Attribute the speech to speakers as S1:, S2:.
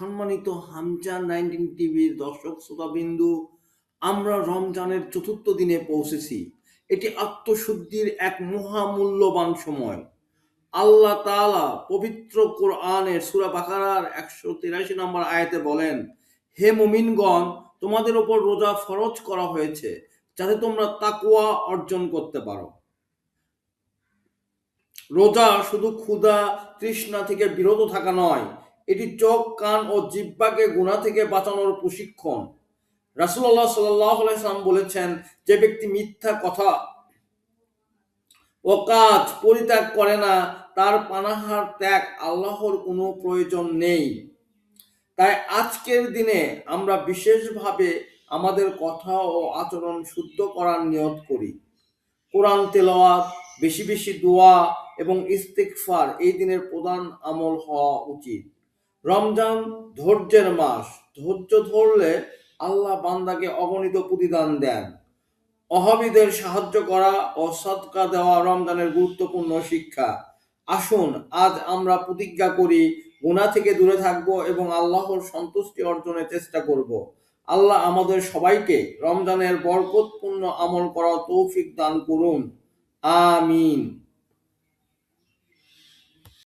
S1: সম্মানিত হামচান 19 টিভির দর্শক শ্রোতাবিন্দু, আমরা রমজানের চতুর্থ দিনে পৌঁছেছি। এটি আত্মশুদ্ধির এক মহামূল্যবান সময়। আল্লাহ তাআলা পবিত্র কোরআনের সূরা বাকারার 183 নম্বর আয়াতে বলেন, হে মুমিনগণ, তোমাদের ওপর রোজা ফরজ করা হয়েছে যাতে তোমরা তাকওয়া অর্জন করতে পারো। রোজা শুধু ক্ষুধা তৃষ্ণা থেকে বিরত থাকা নয়, এটি চোখ, কান ও জিহ্বাকে গুনাহ থেকে বাঁচানোর প্রশিক্ষণ। রাসূলুল্লাহ সাল্লাল্লাহু আলাইহি ওয়াসাল্লাম বলেছেন, যে ব্যক্তি মিথ্যা কথা ও কাজ পরিত্যাগ করে না, তার পানাহার ত্যাগ আল্লাহর কোনো প্রয়োজন নেই। তাই আজকের দিনে আমরা বিশেষভাবে আমাদের কথা ও আচরণ শুদ্ধ করার নিয়ত করি। কোরআন তেলাওয়াত, বেশি বেশি দোয়া এবং ইস্তিগফার এই দিনের প্রধান আমল হওয়া উচিত। রমজান ধৈর্যের মাস। ধৈর্য ধরলে আল্লাহ বান্দাকে অগণিত প্রতিদান দেন। অভাবীদের সাহায্য করা ও সদকা দেওয়া রমজানের গুরুত্বপূর্ণ শিক্ষা। আসুন আজ আমরা প্রতিজ্ঞা করি, গুনাহ থেকে দূরে থাকব এবং আল্লাহর সন্তুষ্টি অর্জনের চেষ্টা করব। আল্লাহ আমাদের সবাইকে রমজানের বরকতপূর্ণ আমল করার তৌফিক দান করুন। আমিন।